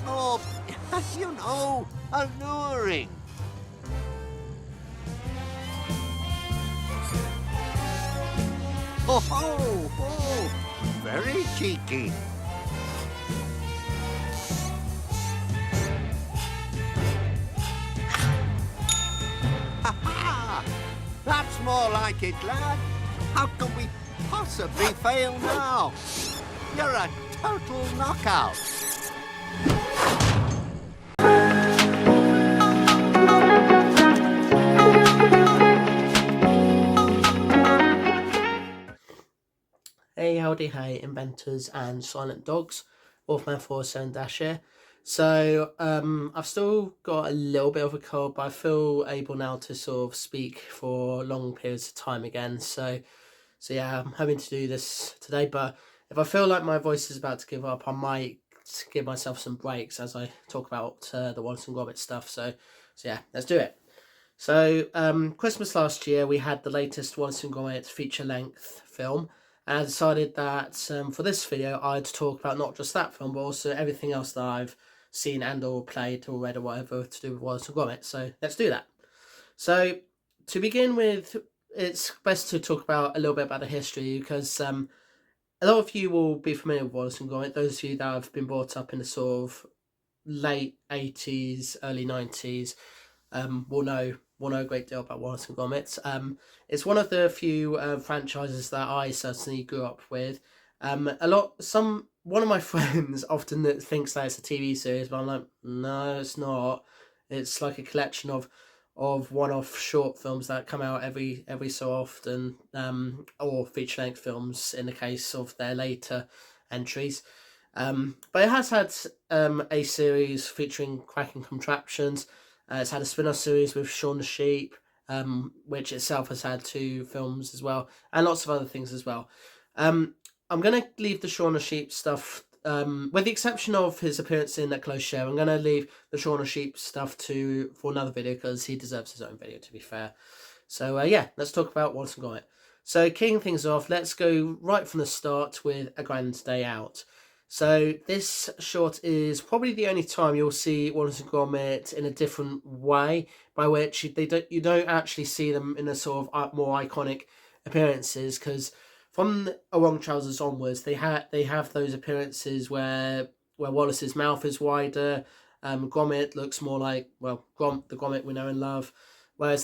more, alluring. Oh, very cheeky. Ha ha! That's more like it, lad. How can we possibly fail now? You're a total knockout. Hey, howdy, hey, inventors and silent dogs. Wolfman47 here. So, I've still got a little bit of a cold, but I feel able now to sort of speak for long periods of time again. So yeah, I'm having to do this today. But if I feel like my voice is about to give up, I might give myself some breaks as I talk about the Wallace and Gromit stuff. So yeah, let's do it. So, Christmas last year, we had the latest Wallace and Gromit feature-length film, and I decided that for this video, I'd talk about not just that film, but also everything else that I've seen and or played or read or whatever to do with Wallace and Gromit. So let's do that. So to begin with, it's best to talk about a little bit about the history, because a lot of you will be familiar with Wallace and Gromit. Those of you that have been brought up in the sort of late 80s, early 90s, will know a great deal about Wallace and Gromit. It's one of the few franchises that I certainly grew up with. One of my friends often thinks that it's a TV series, but I'm like, no, it's not. It's like a collection of one-off short films that come out every so often, or feature-length films in the case of their later entries. But it has had a series featuring cracking contraptions. It's had a spin-off series with Shaun the Sheep, which itself has had 2 films as well, and lots of other things as well. I'm going to leave the Shaun the Sheep stuff, with the exception of his appearance in that close show. I'm going to leave the Shaun the Sheep stuff for another video, because he deserves his own video, to be fair. So yeah, let's talk about Wallace and Gromit. So kicking things off, let's go right from the start with A Grand Day Out. So this short is probably the only time you'll see Wallace and Gromit in a different way, by which you don't actually see them in a sort of more iconic appearances, because from A Wrong Trousers onwards, they have those appearances where Wallace's mouth is wider. Gromit looks more like, well, the Gromit we know and love. Whereas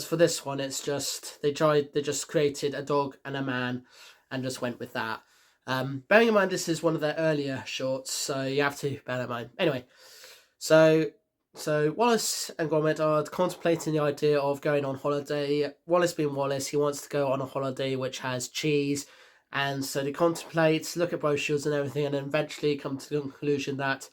for this one, it's just they just created a dog and a man, and just went with that. Bearing in mind this is one of their earlier shorts, so you have to bear that in mind. Anyway, so Wallace and Gromit are contemplating the idea of going on holiday. Wallace being Wallace, he wants to go on a holiday which has cheese, and so they contemplate, look at brochures and everything, and then eventually come to the conclusion that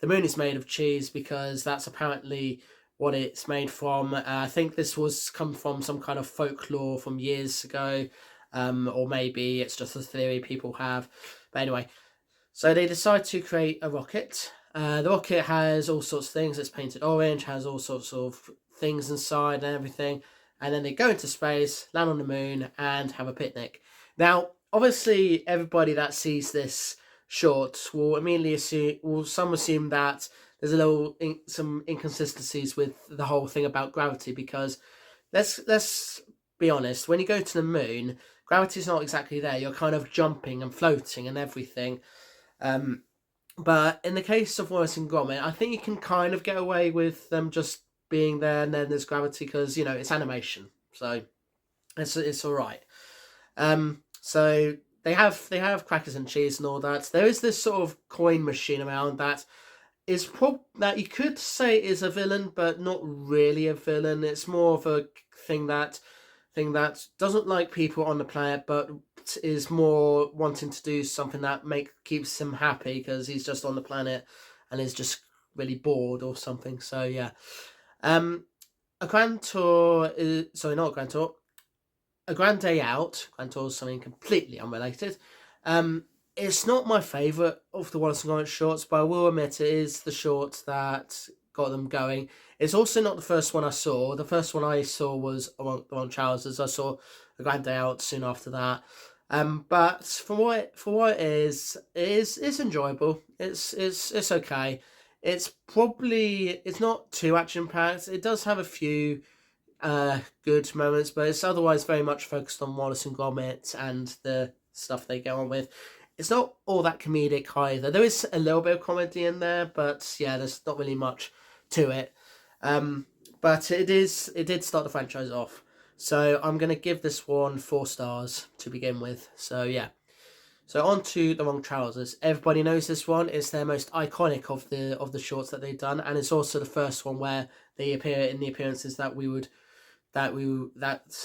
the moon is made of cheese, because that's apparently what it's made from. I think this was come from some kind of folklore from years ago. Or maybe it's just a theory people have. But anyway, so they decide to create a rocket. The rocket has all sorts of things. It's painted orange, has all sorts of things inside and everything. And then they go into space, land on the moon, and have a picnic. Now, obviously, everybody that sees this short will immediately assume that there's some inconsistencies with the whole thing about gravity, because let's be honest, when you go to the moon, gravity's not exactly there. You're kind of jumping and floating and everything. But in the case of Wallace and Gromit, I think you can kind of get away with them just being there, and then there's gravity, because it's animation, so it's all right. So they have crackers and cheese and all that. There is this sort of coin machine around that that you could say is a villain, but not really a villain. It's more of a thing that doesn't like people on the planet, but is more wanting to do something that keeps him happy, because he's just on the planet and is just really bored or something. So yeah, a grand tour is not a grand tour. A Grand Day Out. Grand Tour is something completely unrelated. It's not my favourite of the Wallace and Gromit shorts, but I will admit it is the short that got them going. It's also not the first one I saw. The first one I saw was The Wrong Trousers. I saw A Grand Day Out soon after that. But for what it's enjoyable. It's okay. It's not too action packed. It does have a few good moments, but it's otherwise very much focused on Wallace and Gromit and the stuff they get on with. It's not all that comedic either. There is a little bit of comedy in there, but yeah, there's not really much to it. Um, but it did start the franchise off. So I'm gonna give this one 4 stars to begin with. So yeah. So on to The Wrong Trousers. Everybody knows this one. It's their most iconic of the shorts that they've done, and it's also the first one where they appear in the appearances that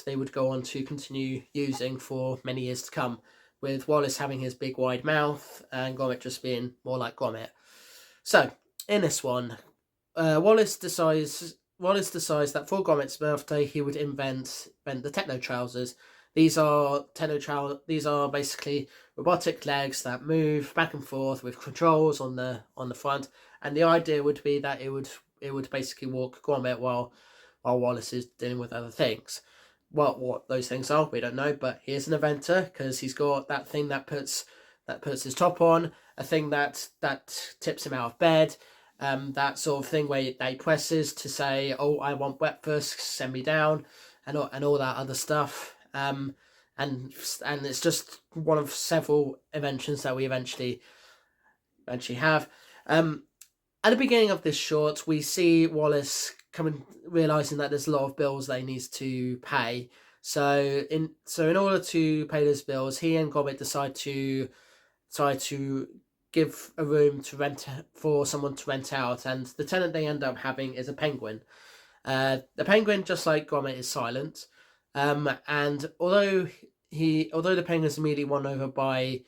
they would go on to continue using for many years to come, with Wallace having his big wide mouth and Gromit just being more like Gromit. So in this one, Wallace decides that for Gromit's birthday he would invent the techno trousers. These are These are basically robotic legs that move back and forth with controls on the front, and the idea would be that it would basically walk Gromit while Wallace is dealing with other things. What those things are, we don't know, but he is an inventor because he's got that thing that puts his top on, a thing that tips him out of bed, that sort of thing where he presses to say, "Oh, I want breakfast, send me down," and all that other stuff. And it's just one of several inventions that we eventually have. At the beginning of this short, we see Wallace realizing that there's a lot of bills that he needs to pay. So in order to pay those bills, he and Gromit decide to give a room to rent for someone to rent out, and the tenant they end up having is a penguin. The penguin, just like Gromit, is silent, and although the penguin is immediately won over by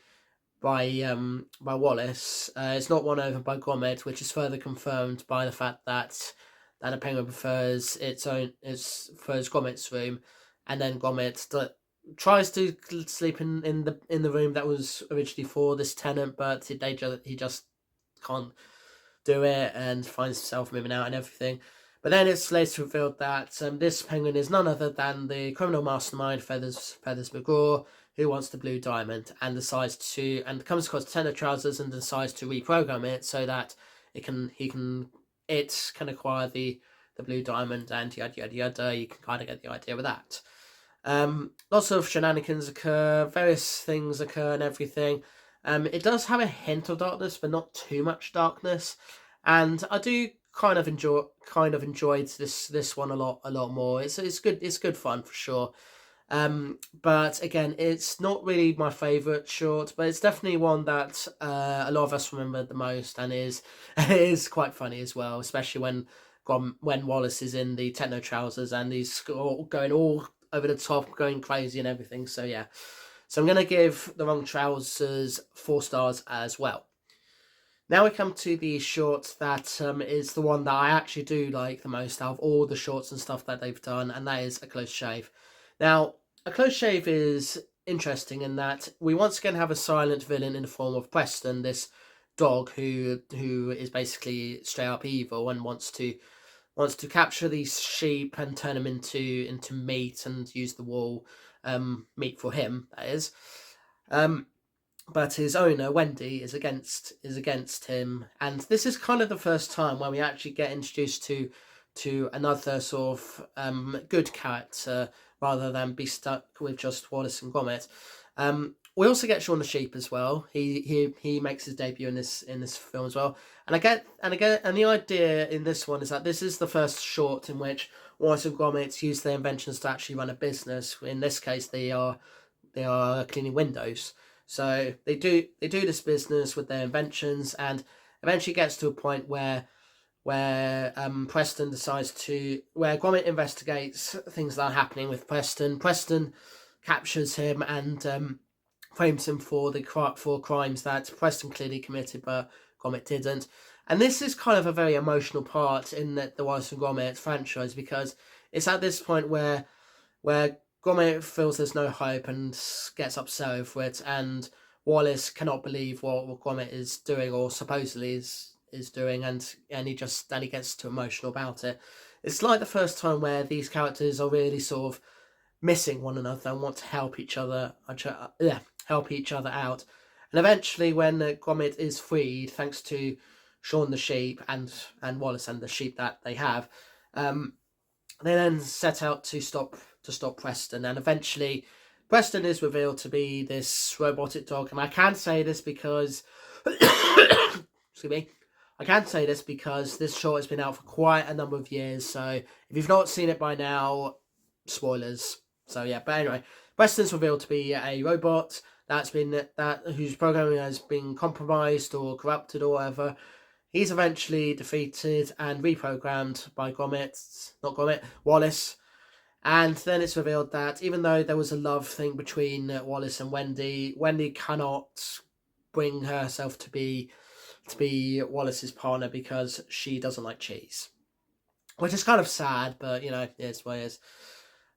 Wallace, it's not won over by Gromit, which is further confirmed by the fact that a penguin prefers Gromit's room, and then Gromit tries to sleep in the room that was originally for this tenant, but he just can't do it and finds himself moving out and everything. But then it's later revealed that this penguin is none other than the criminal mastermind Feathers McGraw, who wants the blue diamond and comes across Tenor Trousers and decides to reprogram it so that it can acquire the blue diamond, and yada yada yada. You can kind of get the idea with that. Lots of shenanigans occur, various things occur, and everything. It does have a hint of darkness, but not too much darkness. And I do kind of enjoyed this one a lot more. It's good fun for sure. But again, it's not really my favourite short, but it's definitely one that a lot of us remember the most, and is quite funny as well, especially when Wallace is in the techno trousers and he's going all over the top, going crazy and everything. So yeah, so I'm gonna give The Wrong Trousers 4 stars as well. Now we come to the short that is the one that I actually do like the most out of all the shorts and stuff that they've done, and that is A Close Shave. Now, A Close Shave is interesting in that we once again have a silent villain in the form of Preston, this dog who is basically straight up evil and wants to capture these sheep and turn them into meat and use the wool meat for him, that is. But his owner, Wendy, is against him, and this is kind of the first time when we actually get introduced to another sort of good character rather than be stuck with just Wallace and Gromit. We also get Shaun the Sheep as well. He makes his debut in this film as well. And the idea in this one is that this is the first short in which Wallace and Gromit use their inventions to actually run a business. In this case, they are cleaning windows. So they do this business with their inventions, and eventually gets to a point where Preston where Gromit investigates things that are happening with Preston. Preston captures him and frames him for crimes that Preston clearly committed, but Gromit didn't. And this is kind of a very emotional part in the Wallace and Gromit franchise, because it's at this point where Gromit feels there's no hope and gets upset over it, and Wallace cannot believe what Gromit is doing, or supposedly is doing, and he gets too emotional about it. It's like the first time where these characters are really sort of missing one another and want to help each other, help each other out. And eventually, when Gromit is freed, thanks to Shaun the sheep and Wallace and the sheep that they have, they then set out to stop Preston, and eventually Preston is revealed to be this robotic dog. And I can say this because excuse me, I can say this because this short has been out for quite a number of years. So if you've not seen it by now, spoilers. So yeah, but anyway, Preston's revealed to be a robot whose programming has been compromised or corrupted or whatever. He's eventually defeated and reprogrammed by Wallace. And then it's revealed that even though there was a love thing between Wallace and Wendy cannot bring herself to be Wallace's partner because she doesn't like cheese, which is kind of sad, but it's what it is.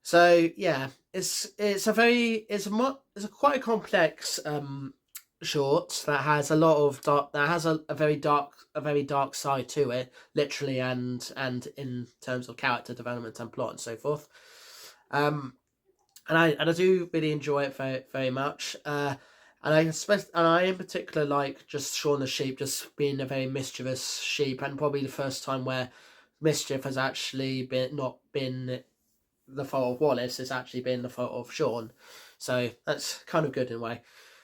So yeah, it's a quite complex short that has a lot of a very dark side to it, literally and in terms of character development and plot and so forth. And I do really enjoy it very, very much. And I in particular like just Shaun the sheep just being a very mischievous sheep, and probably the first time where mischief has actually not been the fault of Wallace, it's actually been the fault of Shaun. So that's kind of good in a way.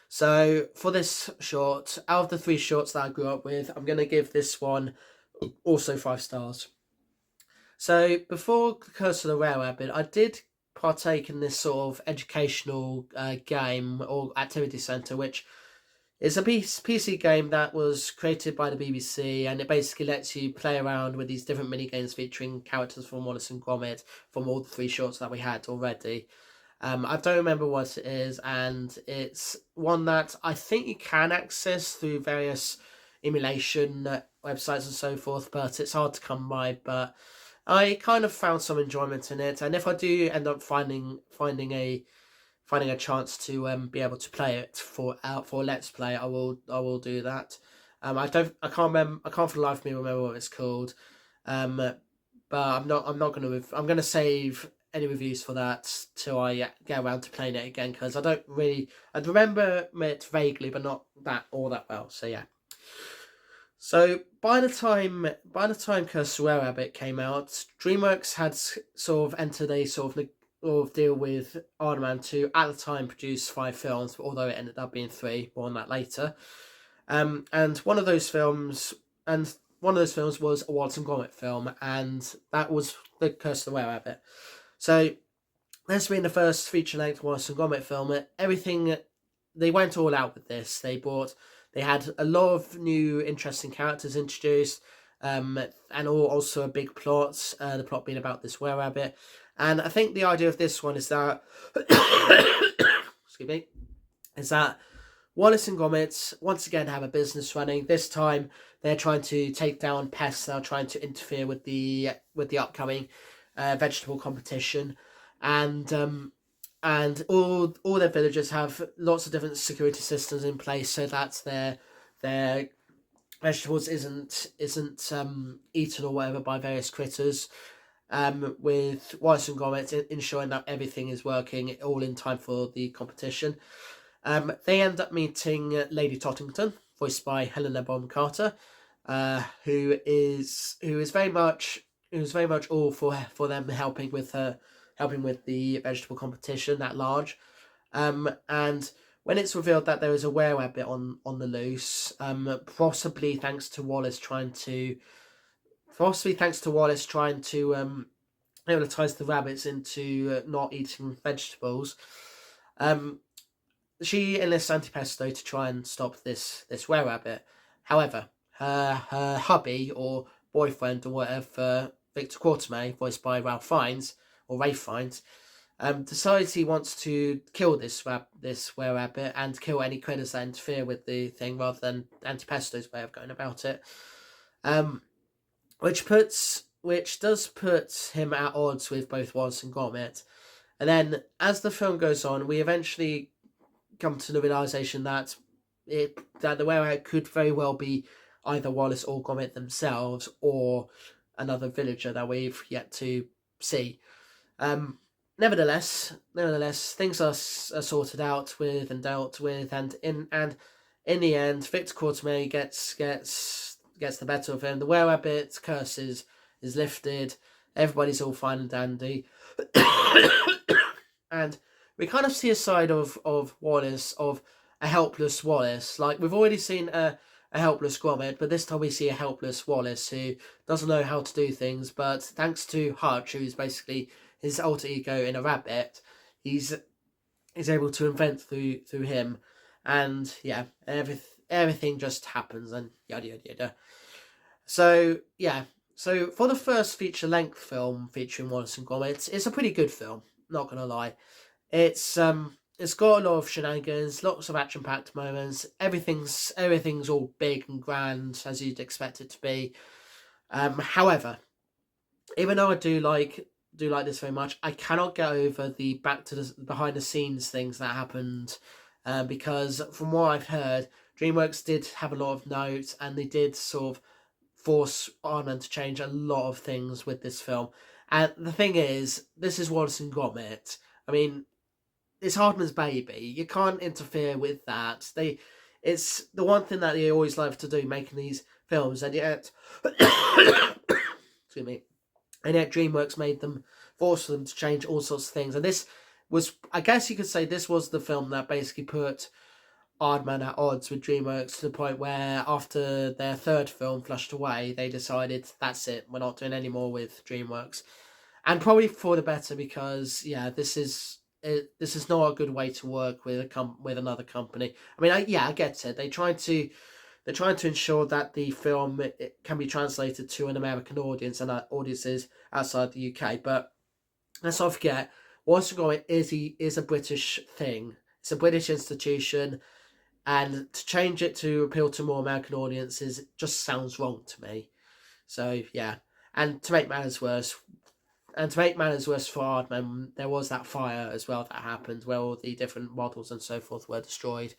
So for this short, out of the 3 shorts that I grew up with, I'm going to give this one also 5 stars. So before The Curse of the Rare Rabbit, I did partake in this sort of educational game or activity centre, which is a PC game that was created by the BBC, and it basically lets you play around with these different mini games featuring characters from Wallace and Gromit from all the 3 shorts that we had already. I don't remember what it is, and it's one that I think you can access through various emulation websites and so forth, but it's hard to come by. But I kind of found some enjoyment in it, and if I do end up finding a chance to be able to play it for Let's Play, I will do that. I can't for the life of me remember what it's called. But I'm gonna save any reviews for that till I get around to playing it again, because I'd remember it vaguely, but not that all that well. So yeah. So by the time Curse of the Were Rabbit came out, DreamWorks had sort of entered a sort of deal with Aardman to at the time produce 5 films, although it ended up being 3. More on that later. And one of those films was a Wallace and Gromit film, and that was The Curse of the Were Rabbit. So this being the first feature-length Wallace and Gromit film, they went all out with this. They had a lot of new interesting characters introduced, and also a big plot. The plot being about this were-rabbit, and I think the idea of this one is that excuse me, is that Wallace and Gromit once again have a business running. This time they're trying to take down pests that are trying to interfere with the upcoming vegetable competition, and all their villagers have lots of different security systems in place so that their vegetables isn't eaten or whatever by various critters. With Wallace and Gromit ensuring that everything is working all in time for the competition. They end up meeting Lady Tottington, voiced by Helena Bonham Carter, who is very much all for them helping with the vegetable competition at large. And when it's revealed that there is a were-rabbit on the loose, possibly thanks to Wallace trying to hypnotize the rabbits into not eating vegetables, she enlists Antipesto to try and stop this were-rabbit. However, her hubby or boyfriend or whatever, Victor Quartermain, voiced by Ralph Fiennes, decides he wants to kill this were-rabbit and kill any critters that interfere with the thing, rather than Antipesto's way of going about it. Which does put him at odds with both Wallace and Gromit. And then, as the film goes on, we eventually come to the realization that the were-rabbit could very well be either Wallace or Gromit themselves, or another villager that we've yet to see. nevertheless, things are sorted out with and dealt with, and in the end, Victor Quartermain gets the better of him. The were-rabbit curse is lifted. Everybody's all fine and dandy, and we kind of see a side of Wallace, of a helpless Wallace. Like, we've already seen a helpless Gromit, but this time we see a helpless Wallace who doesn't know how to do things, but thanks to Hutch, who's basically his alter ego in a rabbit, he's able to invent through him, and yeah, everything just happens, and yada yada yada. So yeah, so for the first feature length film featuring Wallace and Gromit, it's a pretty good film. Not gonna lie, it's got a lot of shenanigans, lots of action packed moments. Everything's all big and grand as you'd expect it to be. However, even though I do like this very much, I cannot get over the back to the behind the scenes things that happened, because from what I've heard, DreamWorks did have a lot of notes, and they did sort of force Aardman to change a lot of things with this film. And the thing is, this is Wallace and Gromit. I mean, it's Aardman's baby. You can't interfere with that. It's the one thing that they always love to do, making these films, and yet, excuse me, and yet DreamWorks made them, forced them to change all sorts of things. And this was, I guess you could say, this was the film that basically put Aardman at odds with DreamWorks, to the point where after their third film, Flushed Away, they decided, that's it, we're not doing any more with DreamWorks. And probably for the better, because yeah, this is not a good way to work with with another company. I mean, I get it. They're trying to ensure that the film it can be translated to an American audience and audiences outside the UK. But let's not forget, Wallace and Gromit is a British thing. It's a British institution, and to change it to appeal to more American audiences just sounds wrong to me. So yeah, and to make matters worse, for Aardman, there was that fire as well that happened, where all the different models and so forth were destroyed.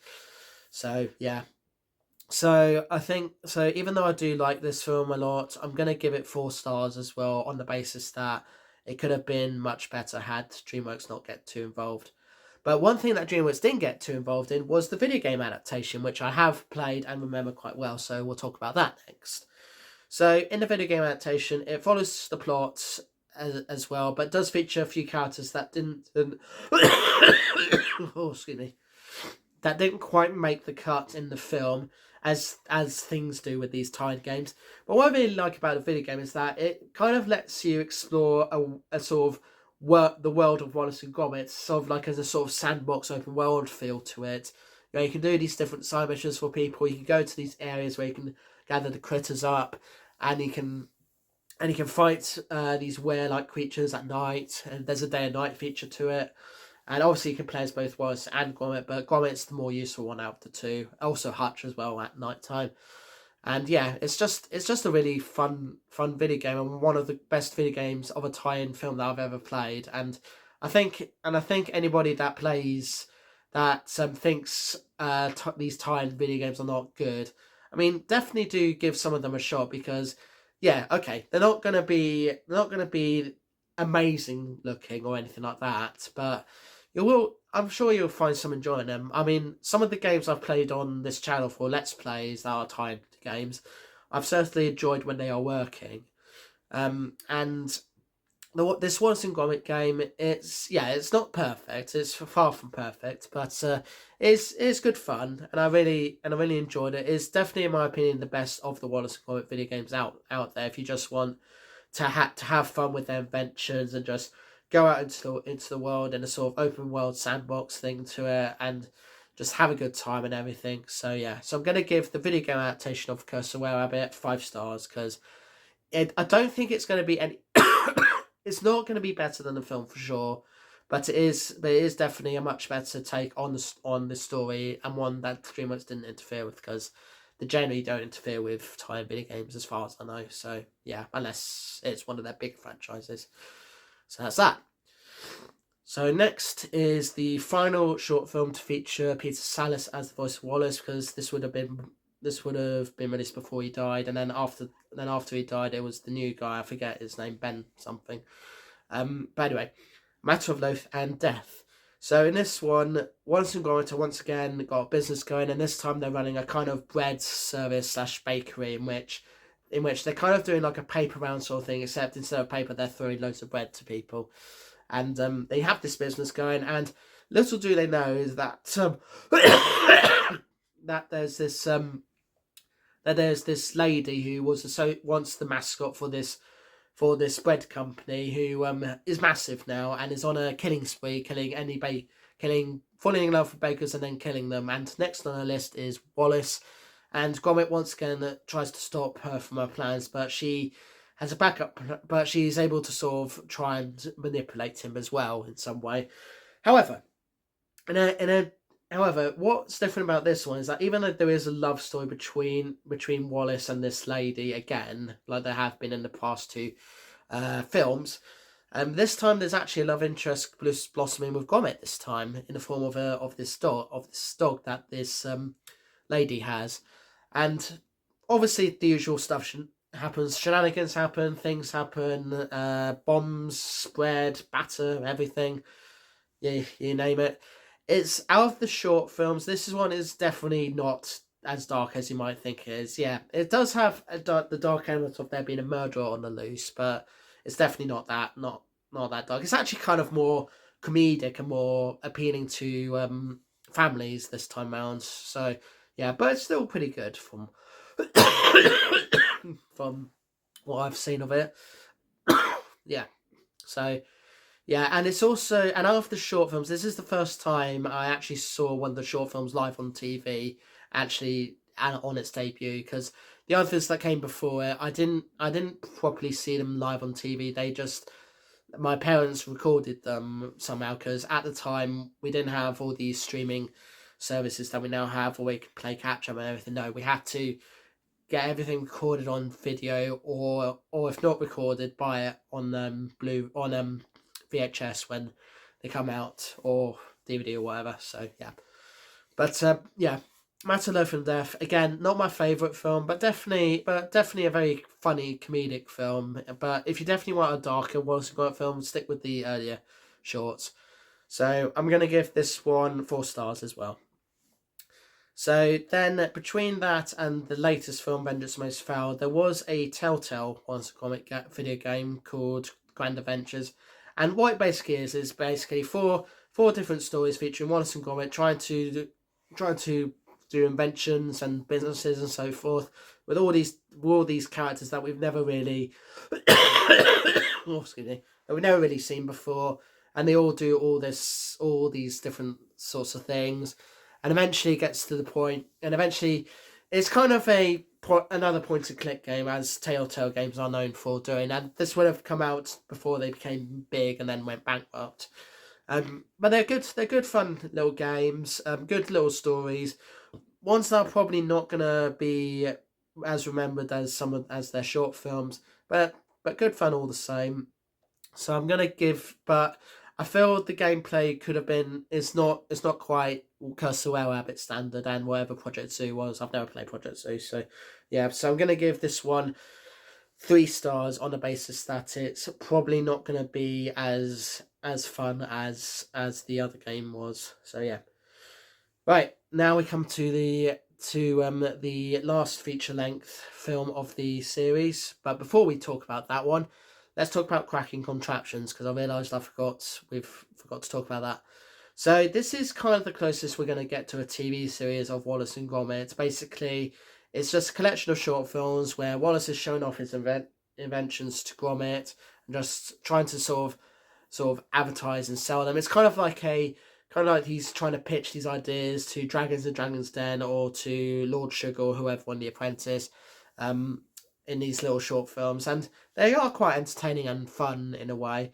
So yeah. So I think, so even though I do like this film a lot, I'm going to give it 4 stars as well, on the basis that it could have been much better had DreamWorks not get too involved. But one thing that DreamWorks didn't get too involved in was the video game adaptation, which I have played and remember quite well, so we'll talk about that next. So in the video game adaptation, it follows the plot as well, but does feature a few characters that didn't oh, excuse me, that didn't quite make the cut in the film, as things do with these tied games. But what I really like about the video game is that it kind of lets you explore a sort of the world of Wallace and Gromit, sort of like as a sort of sandbox open world feel to it. You know, you can do these different side missions for people. You can go to these areas where you can gather the critters up, and you can fight these were-like creatures at night. And there's a day and night feature to it. And obviously you can play as both Wallace and Gromit, but Gromit's the more useful one out of the two. Also Hutch as well at night time. And yeah, it's just a really fun video game, and one of the best video games of a tie-in film that I've ever played. And I think anybody that plays that thinks these tie-in video games are not good, I mean, definitely do give some of them a shot, because yeah, okay, they're not gonna be amazing looking or anything like that, but I'm sure you'll find some enjoying them. I mean, some of the games I've played on this channel for Let's Plays that are timed games, I've certainly enjoyed when they are working. And this Wallace and Gromit game, it's not perfect. It's far from perfect, but it's good fun, and I really enjoyed it. It's definitely, in my opinion, the best of the Wallace and Gromit video games out there. If you just want to have fun with their inventions and just go out into the world in a sort of open world sandbox thing to it, and just have a good time and everything. So yeah, so I'm going to give the video game adaptation of Curse of Were-Rabbit 5 stars, because I don't think it's going to be any it's not going to be better than the film for sure, but it is definitely a much better take on the story, and one that DreamWorks didn't interfere with, because they generally don't interfere with tie-in video games as far as I know. So yeah, unless it's one of their big franchises. So that's that. So next is the final short film to feature Peter Sallis as the voice of Wallace, because this would have been released before he died, and then after he died, it was the new guy, I forget his name, Ben something. But anyway, Matter of Life and Death. So in this one, Wallace and Gromit once again got a business going, and this time they're running a kind of bread service slash bakery in which they're kind of doing like a paper round sort of thing, except instead of paper, they're throwing loads of bread to people. And they have this business going, and little do they know is that that there's this lady who was once the mascot for this bread company, who is massive now and is on a killing spree, falling in love with bakers and then killing them. And next on her list is Wallace, and Gromit once again tries to stop her from her plans, but she has a backup, but she's able to sort of try and manipulate him as well in some way. However, However, what's different about this one is that even though there is a love story between Wallace and this lady again, like there have been in the past two films, this time there's actually a love interest blossoming with Gromit this time in the form of this dog that this lady has, and obviously the usual stuff happens. Shenanigans happen, things happen, bombs spread, batter, everything. Yeah, you name it. It's out of the short films. This one is definitely not as dark as you might think it is. Yeah, it does have the dark element of there being a murderer on the loose, but it's definitely not that dark. It's actually kind of more comedic and more appealing to families this time round. So yeah, but it's still pretty good from from what I've seen of it. Yeah, so. Yeah, and it's also, and out of the short films, this is the first time I actually saw one of the short films live on TV, actually, and on its debut, because the others that came before it, I didn't properly see them live on TV. My parents recorded them somehow, because at the time, we didn't have all these streaming services that we now have, where we can play catch up and everything. No, we had to get everything recorded on video, or if not recorded, buy it on VHS when they come out, or DVD or whatever. So yeah, but yeah, Matter of Life and Death, again, not my favourite film, but definitely a very funny comedic film. But if you definitely want a darker Wallace and Gromit film, stick with the earlier shorts. So I'm gonna give this one 4 stars as well. So then, between that and the latest film, Vengeance Most Foul, there was a Telltale Wallace and Gromit video game called Grand Adventures. And what it basically is basically four different stories featuring Wallace and Gromit trying to do inventions and businesses and so forth, with all these characters that we've never really we've never really seen before, and they all do all these different sorts of things, and eventually it gets to the point, and eventually it's kind of another point-and-click game, as Telltale games are known for doing, and this would have come out before they became big and then went bankrupt. But they're good fun little games, good little stories, ones that are probably not gonna be as remembered as as their short films, but good fun all the same. So I'm gonna give, but I feel the gameplay could have been. It's not quite Cursor Abbott standard and whatever Project Zoo was. I've never played Project Zoo, so yeah. So I'm gonna give this one 3 stars on the basis that it's probably not gonna be as fun as the other game was. So yeah. Right, now we come to the last feature length film of the series. But before we talk about that one, let's talk about Cracking Contraptions, because I realised we've forgot to talk about that. So this is kind of the closest we're going to get to a TV series of Wallace and Gromit. Basically, it's just a collection of short films where Wallace is showing off his inventions to Gromit and just trying to sort of advertise and sell them. It's kind of like he's trying to pitch these ideas to Dragons and Dragons Den or to Lord Sugar or whoever won The Apprentice, in these little short films, and they are quite entertaining and fun in a way.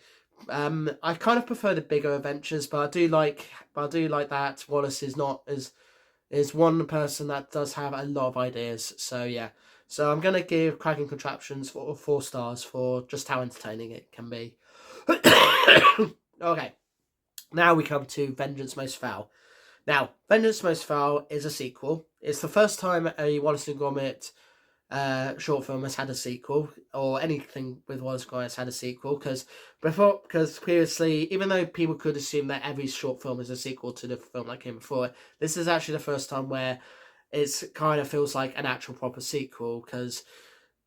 I kind of prefer the bigger adventures, but I do like that Wallace is one person that does have a lot of ideas. So yeah, so I'm gonna give Cracking Contraptions 4 stars for just how entertaining it can be. Okay, now we come to Vengeance Most Foul. Now, Vengeance Most Foul is a sequel. It's the first time a Wallace and Gromit short film has had a sequel, or anything with Wallace and Gromit has had a sequel, because previously, even though people could assume that every short film is a sequel to the film that came before it, this is actually the first time where it's kind of feels like an actual proper sequel, because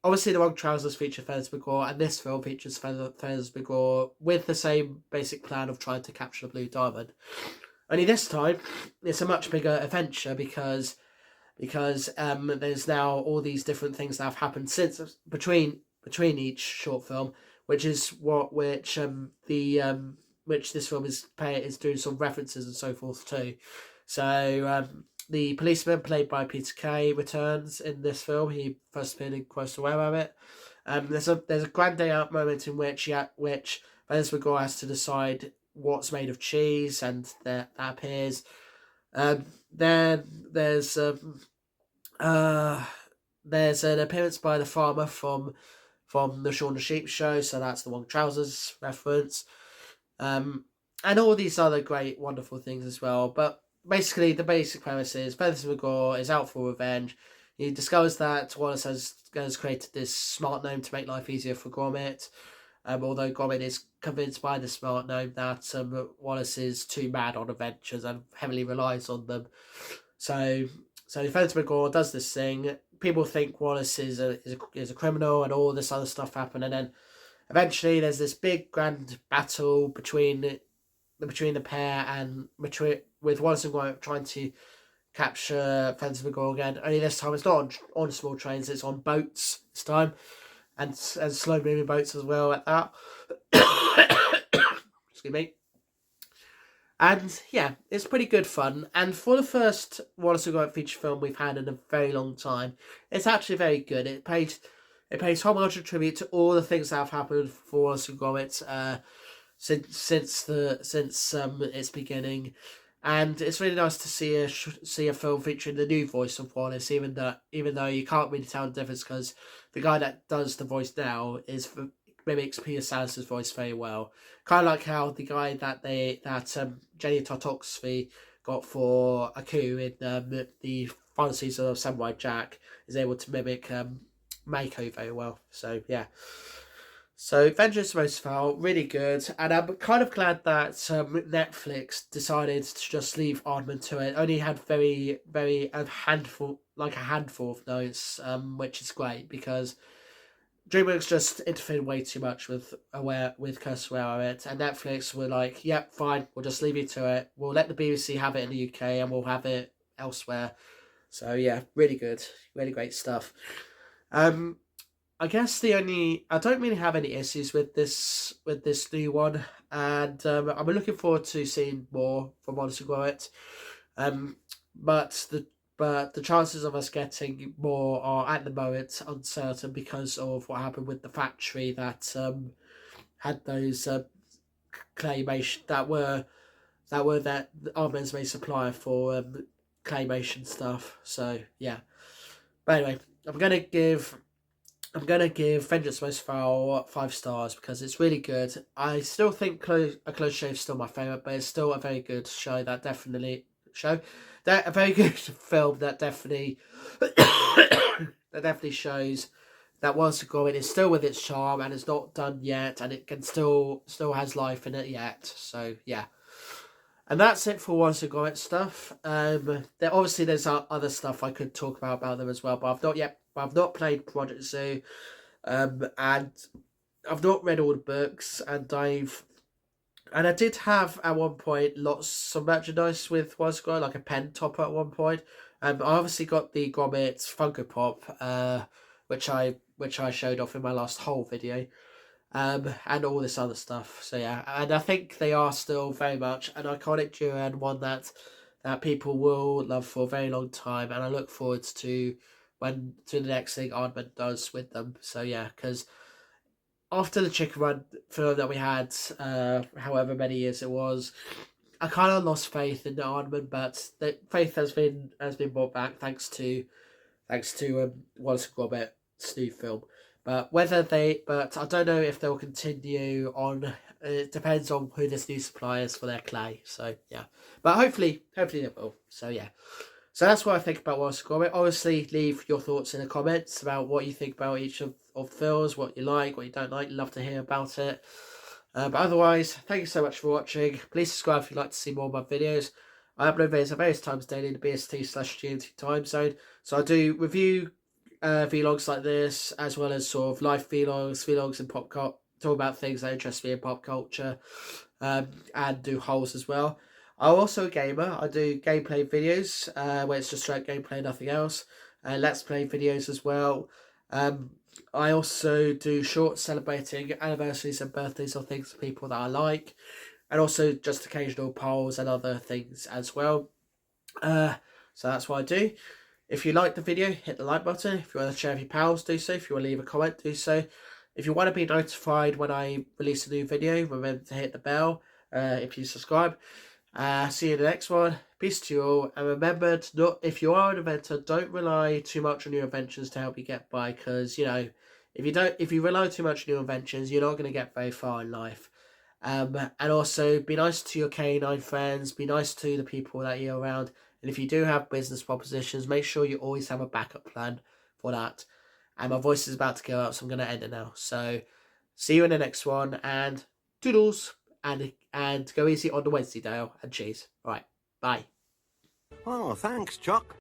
obviously the Wrong Trousers feature Feathers McGraw, and this film features Feathers McGraw with the same basic plan of trying to capture the Blue Diamond. Only this time, it's a much bigger adventure because there's now all these different things that have happened since between each short film, which is which this film is doing some references and so forth too. So the policeman played by Peter Kay returns in this film. He first appeared in Close to Where Rabbit. There's a grand day out moment in which Feathers McGraw has to decide what's made of cheese, and that appears. Then there's an appearance by the farmer from the Shaun the Sheep show, so that's the Long Trousers reference, and all these other great, wonderful things as well. But basically, the basic premise is Feathers McGraw is out for revenge. He discovers that Wallace has created this smart gnome to make life easier for Gromit. Although Gromit is convinced by the smart gnome that Wallace is too mad on adventures and heavily relies on them. So Feathers McGraw does this thing. People think Wallace is a criminal, and all this other stuff happen, and then eventually there's this big grand battle between the pair, and with Wallace and Gromit trying to capture Feathers McGraw again. Only this time it's not on small trains; it's on boats this time. And slow moving boats as well at that. Excuse me. And yeah, it's pretty good fun. And for the first Wallace and Gromit feature film we've had in a very long time, it's actually very good. It pays wholehearted tribute to all the things that have happened for Wallace and Gromit since its beginning. And it's really nice to see a film featuring the new voice of Wallace, even though you can't really tell the difference, because the guy that does the voice now mimics Peter Sallis's voice very well. Kind of like how the guy that Jenny Tartakovsky got for Aku in the final season of Samurai Jack is able to mimic Mako very well. So yeah. So Vengeance Most Foul, really good, and I'm kind of glad that Netflix decided to just leave Aardman to it. Only had a handful of notes, which is great, because DreamWorks just interfered way too much with Curse Aware it, and Netflix were like, "Yep, fine, we'll just leave you to it. We'll let the BBC have it in the UK, and we'll have it elsewhere." So yeah, really good, really great stuff. I guess I don't really have any issues with this new one, and I'm looking forward to seeing more from Wallace and Gromit. But the chances of us getting more are at the moment uncertain, because of what happened with the factory that had those claymation that Aardman's main supplier for claymation stuff. So yeah. But anyway, I'm gonna give Vengeance Most Foul 5 stars because it's really good. I still think A Close Shave is still my favourite, but it's still a very good show. A very good film that definitely shows that Wallace and Gromit is still with its charm, and it's not done yet, and it can still has life in it yet. So yeah. And that's it for Wallace and Gromit stuff. There's other stuff I could talk about them as well, but I've not played Project Zoo, and I've not read all the books, and I did have at one point some merchandise with Wallace and Gromit, like a pen topper at one point. I obviously got the Gromit Funko Pop, which I showed off in my last whole video. And all this other stuff. So yeah, and I think they are still very much an iconic duo, and one that people will love for a very long time. And I look forward to the next thing Aardman does with them. So yeah, because after the Chicken Run film that we had, however many years it was, I kind of lost faith in Aardman, but the faith has been brought back thanks to Wallace and Gromit's new film. But I don't know if they'll continue on. It depends on who this new supplier is for their clay. So yeah, but hopefully they will. So yeah, So that's what I think about Wallace and Gromit. Obviously, leave your thoughts in the comments about what you think about each of the films, what you like, what you don't like. Love to hear about it. But otherwise, thank you so much for watching. Please subscribe if you'd like to see more of my videos. I upload videos at various times daily in the BST/GMT time zone. So I do review vlogs like this, as well as sort of life vlogs and pop culture. Talk about things that interest me in pop culture, and do hauls as well. I'm also a gamer. I do gameplay videos where it's just straight gameplay, nothing else. Let's play videos as well. I also do shorts celebrating anniversaries and birthdays or things for people that I like, and also just occasional polls and other things as well. So that's what I do. If you like the video, hit the like button. If you want to share with your pals, do so. If you want to leave a comment, do so. If you want to be notified when I release a new video, remember to hit the bell if you subscribe. See you in the next one. Peace to you all, and remember to not, if you are an inventor, don't rely too much on your inventions to help you get by, because if you rely too much on your inventions, you're not going to get very far in life. And also be nice to your canine friends, be nice to the people that you're around, and if you do have business propositions, make sure you always have a backup plan for that. And my voice is about to go out, so I'm going to end it now. So see you in the next one, and toodles, and go easy on the Wednesday, Dale, and cheese. Right, bye. Oh, thanks, Chuck.